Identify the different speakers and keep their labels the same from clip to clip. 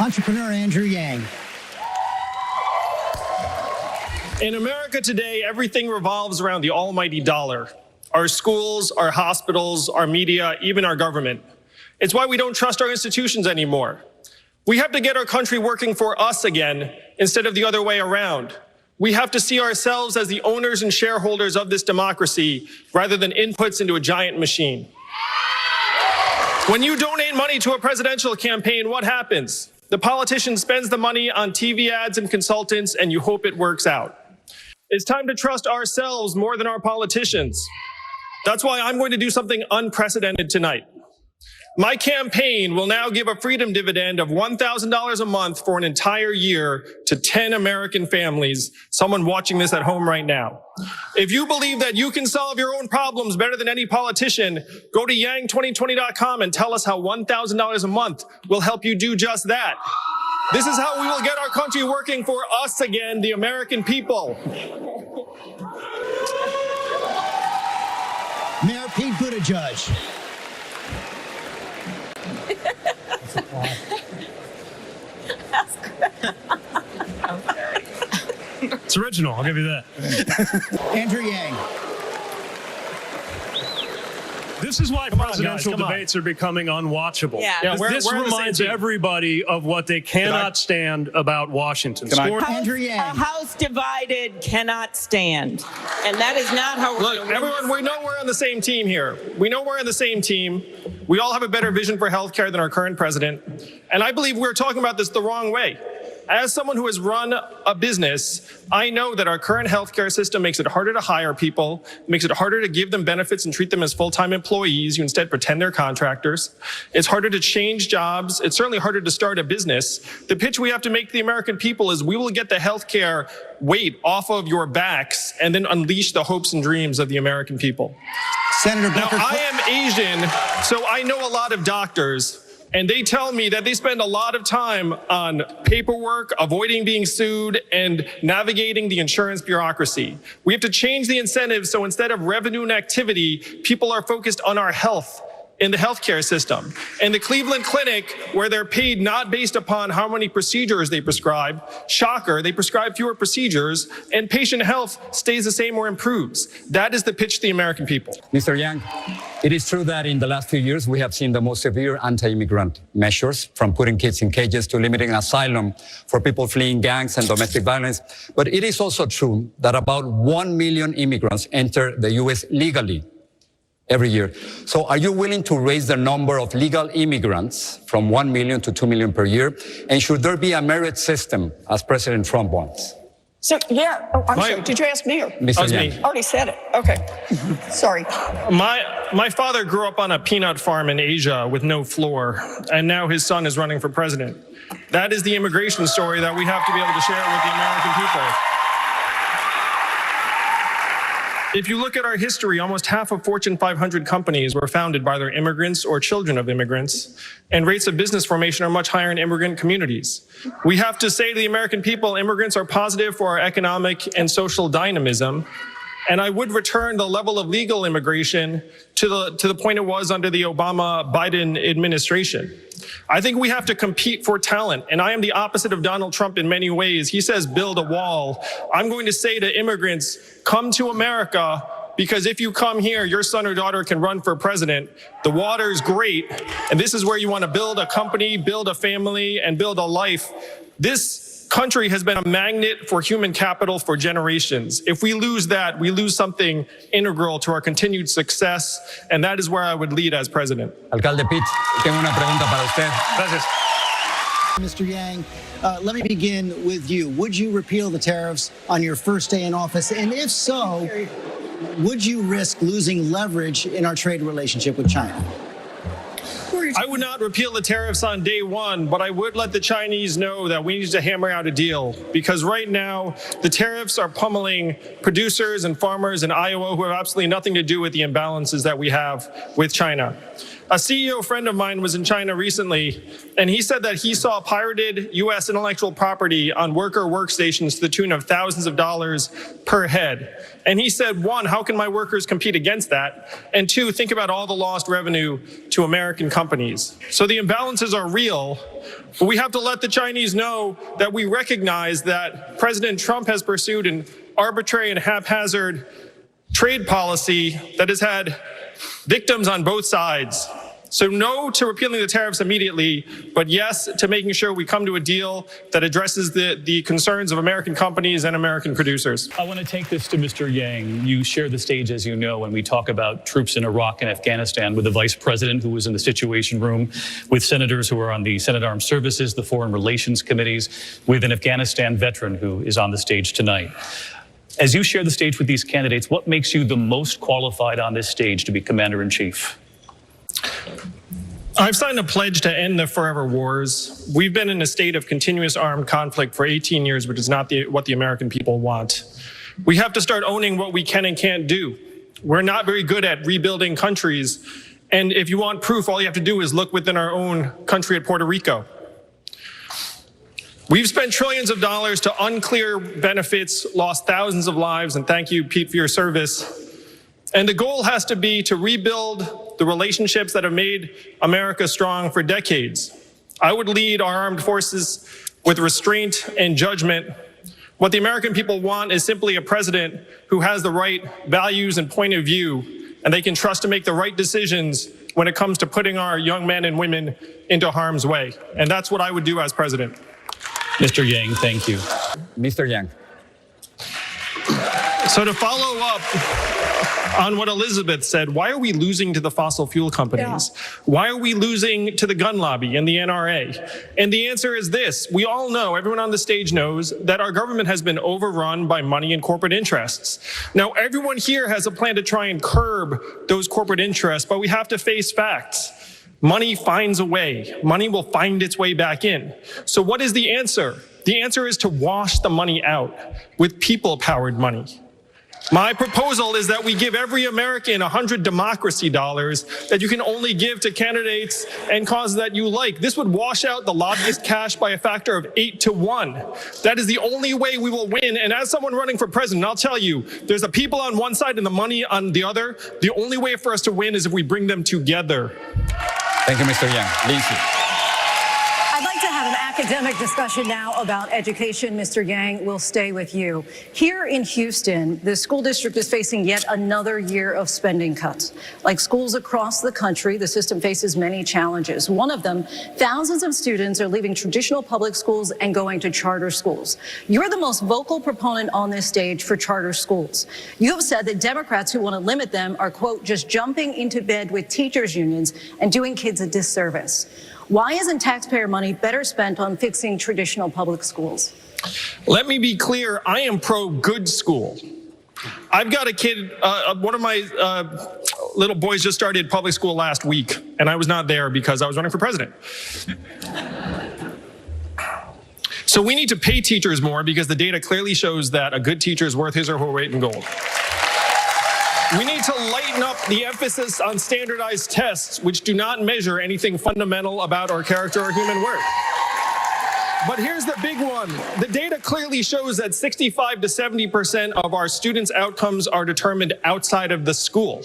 Speaker 1: entrepreneur Andrew Yang.
Speaker 2: In America today, everything revolves around the almighty dollar. Our schools, our hospitals, our media, even our government. It's why we don't trust our institutions anymore. We have to get our country working for us again instead of the other way around. We have to see ourselves as the owners and shareholders of this democracy rather than inputs into a giant machine. When you donate money to a presidential campaign, what happens? The politician spends the money on TV ads and consultants, and you hope it works out. It's time to trust ourselves more than our politicians. That's why I'm going to do something unprecedented tonight. My campaign will now give a freedom dividend of $1,000 a month for an entire year to 10 American families, someone watching this at home right now. If you believe that you can solve your own problems better than any politician, go to yang2020.com and tell us how $1,000 a month will help you do just that. This is how we will get our country working for us again, the American people.
Speaker 1: Mayor Pete Buttigieg.
Speaker 3: It's original, I'll give you that.
Speaker 1: Andrew Yang.
Speaker 3: This is why presidential debates are becoming unwatchable.
Speaker 2: Yeah,
Speaker 3: This reminds everybody of what they cannot stand about Washington.
Speaker 1: Andrew Yang.
Speaker 4: A house divided cannot stand. And that is not how we're
Speaker 2: Look,
Speaker 4: going to
Speaker 2: everyone, we know we're on the same team here. We know we're on the same team. We all have a better vision for healthcare than our current president. And I believe we're talking about this the wrong way. As someone who has run a business, I know that our current healthcare system makes it harder to hire people, makes it harder to give them benefits and treat them as full-time employees. You instead pretend they're contractors. It's harder to change jobs. It's certainly harder to start a business. The pitch we have to make to the American people is we will get the healthcare weight off of your backs and then unleash the hopes and dreams of the American people.
Speaker 1: Senator
Speaker 2: Now,
Speaker 1: Booker.
Speaker 2: I am Asian, so I know a lot of doctors. And they tell me that they spend a lot of time on paperwork, avoiding being sued, and navigating the insurance bureaucracy. We have to change the incentives so instead of revenue and activity, people are focused on our health in the healthcare system. In the Cleveland Clinic, where they're paid not based upon how many procedures they prescribe, shocker, they prescribe fewer procedures, and patient health stays the same or improves. That is the pitch to the American people.
Speaker 5: Mr. Yang, it is true that in the last few years, we have seen the most severe anti-immigrant measures, from putting kids in cages to limiting asylum for people fleeing gangs and domestic violence. But it is also true that about 1 million immigrants enter the U.S. legally every year. So are you willing to raise the number of legal immigrants from 1 million to 2 million per year? And should there be a merit system, as President Trump wants?
Speaker 6: So, yeah. Oh, I'm sorry. Did you ask me? Or?
Speaker 5: Mr. Yang.
Speaker 2: Me.
Speaker 6: Already said it. Okay. Sorry.
Speaker 2: My father grew up on a peanut farm in Asia with no floor, and now his son is running for president. That is the immigration story that we have to be able to share with the American people. If you look at our history, almost half of Fortune 500 companies were founded by their immigrants or children of immigrants, and rates of business formation are much higher in immigrant communities. We have to say to the American people, immigrants are positive for our economic and social dynamism, and I would return the level of legal immigration to the point it was under the Obama-Biden administration. I think we have to compete for talent, and I am the opposite of Donald Trump in many ways. He says build a wall. I'm going to say to immigrants, come to America, because if you come here, your son or daughter can run for president. The water is great, and this is where you want to build a company, build a family, and build a life. This country has been a magnet for human capital for generations. If we lose that, we lose something integral to our continued success, and that is where I would lead as president.
Speaker 5: Alcalde Pete, tengo una pregunta para usted.
Speaker 3: Gracias.
Speaker 1: Mr. Yang, let me begin with you. Would you repeal the tariffs on your first day in office? And if so, would you risk losing leverage in our trade relationship with China?
Speaker 2: I would not repeal the tariffs on day one, but I would let the Chinese know that we need to hammer out a deal, because right now the tariffs are pummeling producers and farmers in Iowa who have absolutely nothing to do with the imbalances that we have with China. A CEO friend of mine was in China recently, and he said that he saw pirated U.S. intellectual property on worker workstations to the tune of thousands of dollars per head. And he said, one, how can my workers compete against that? And two, think about all the lost revenue to American companies. So the imbalances are real, but we have to let the Chinese know that we recognize that President Trump has pursued an arbitrary and haphazard trade policy that has had victims on both sides. So no to repealing the tariffs immediately, but yes to making sure we come to a deal that addresses the concerns of American companies and American producers.
Speaker 7: I want to take this to Mr. Yang. You share the stage, as you know, when we talk about troops in Iraq and Afghanistan with the vice president who was in the Situation Room, with senators who are on the Senate Armed Services, the Foreign Relations Committees, with an Afghanistan veteran who is on the stage tonight. As you share the stage with these candidates, what makes you the most qualified on this stage to be commander-in-chief?
Speaker 2: I've signed a pledge to end the forever wars. We've been in a state of continuous armed conflict for 18 years, which is not what the American people want. We have to start owning what we can and can't do. We're not very good at rebuilding countries. And if you want proof, all you have to do is look within our own country at Puerto Rico. We've spent trillions of dollars to unclear benefits, lost thousands of lives, and thank you, Pete, for your service. And the goal has to be to rebuild the relationships that have made America strong for decades. I would lead our armed forces with restraint and judgment. What the American people want is simply a president who has the right values and point of view, and they can trust to make the right decisions when it comes to putting our young men and women into harm's way. And that's what I would do as president.
Speaker 7: Mr. Yang, thank you.
Speaker 5: Mr. Yang.
Speaker 2: So to follow up on what Elizabeth said, why are we losing to the fossil fuel companies? Yeah. Why are we losing to the gun lobby and the NRA? And the answer is this. We all know, everyone on the stage knows, that our government has been overrun by money and corporate interests. Now, everyone here has a plan to try and curb those corporate interests, but we have to face facts. Money finds a way. Money will find its way back in. So what is the answer? The answer is to wash the money out with people-powered money. My proposal is that we give every American 100 democracy dollars that you can only give to candidates and causes that you like. This would wash out the lobbyist cash by a factor of 8 to 1. That is the only way we will win. And as someone running for president, I'll tell you, there's the people on one side and the money on the other. The only way for us to win is if we bring them together.
Speaker 5: Thank you, Mr. Yang. Lindsay.
Speaker 8: I'd like to have an academic discussion now about education. Mr. Yang, we'll stay with you. Here in Houston, the school district is facing yet another year of spending cuts. Like schools across the country, the system faces many challenges. One of them, thousands of students are leaving traditional public schools and going to charter schools. You're the most vocal proponent on this stage for charter schools. You have said that Democrats who want to limit them are, quote, just jumping into bed with teachers' unions and doing kids a disservice. Why isn't taxpayer money better spent on fixing traditional public schools?
Speaker 2: Let me be clear, I am pro-good school. I've got a kid, one of my little boys just started public school last week, and I was not there because I was running for president. So we need to pay teachers more because the data clearly shows that a good teacher is worth his or her weight in gold. We need to lighten up the emphasis on standardized tests, which do not measure anything fundamental about our character or human worth. But here's the big one. The data clearly shows that 65 to 70% of our students' outcomes are determined outside of the school.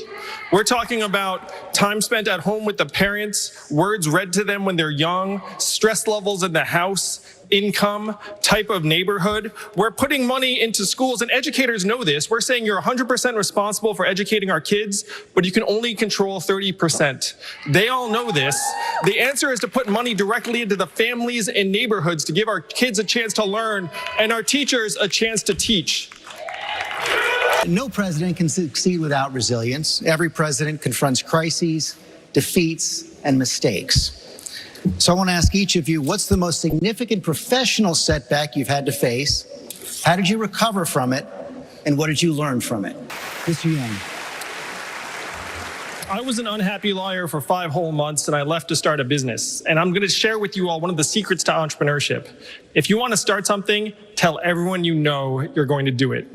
Speaker 2: We're talking about time spent at home with the parents, words read to them when they're young, stress levels in the house, income, type of neighborhood. We're putting money into schools, and educators know this. We're saying you're 100% responsible for educating our kids, but you can only control 30%. They all know this. The answer is to put money directly into the families and neighborhoods to give our kids a chance to learn and our teachers a chance to teach.
Speaker 1: No president can succeed without resilience. Every president confronts crises, defeats, and mistakes. So I want to ask each of you, what's the most significant professional setback you've had to face? How did you recover from it? And what did you learn from it? Mr. Yang.
Speaker 2: I was an unhappy lawyer for 5 whole months, and I left to start a business. And I'm going to share with you all one of the secrets to entrepreneurship. If you want to start something, tell everyone you know you're going to do it.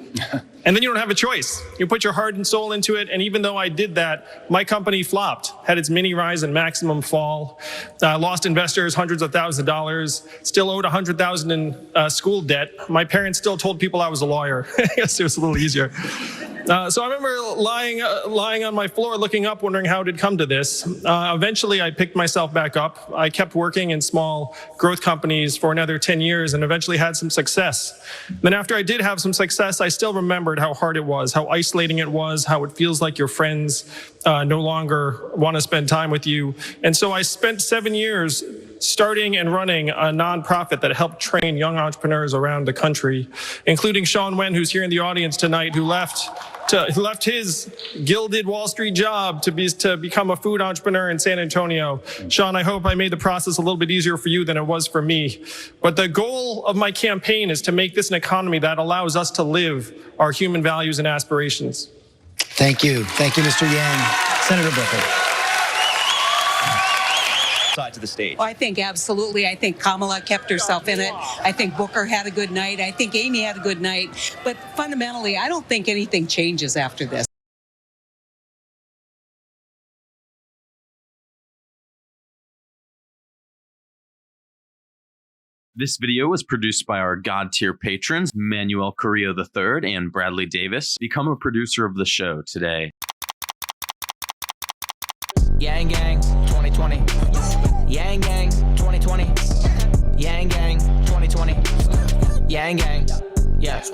Speaker 2: And then you don't have a choice. You put your heart and soul into it. And even though I did that, my company flopped, had its mini rise and maximum fall, lost investors hundreds of thousands of dollars, still owed $100,000 in school debt. My parents still told people I was a lawyer. I guess it was a little easier. So I remember lying on my floor, looking up, wondering how it had come to this. Eventually, I picked myself back up. I kept working in small growth companies for another 10 years and eventually had some success. Then after I did have some success, I still remembered how hard it was, how isolating it was, how it feels like your friends no longer want to spend time with you. And so I spent 7 years starting and running a nonprofit that helped train young entrepreneurs around the country, including Sean Wen, who's here in the audience tonight, who left his gilded Wall Street job to become a food entrepreneur in San Antonio. Sean, I hope I made the process a little bit easier for you than it was for me. But the goal of my campaign is to make this an economy that allows us to live our human values and aspirations.
Speaker 1: Thank you. Thank you, Mr. Yang. Senator Booker.
Speaker 9: Side to the stage.
Speaker 10: I think absolutely. I think Kamala kept herself in it. I think Booker had a good night. I think Amy had a good night. But fundamentally, I don't think anything changes after this.
Speaker 9: This video was produced by our God tier patrons, Manuel Carrillo III and Bradley Davis. Become a producer of the show today.
Speaker 11: Yang Gang 2020. Yang Gang 2020. Yang Gang 2020. Yang Gang. Yeah.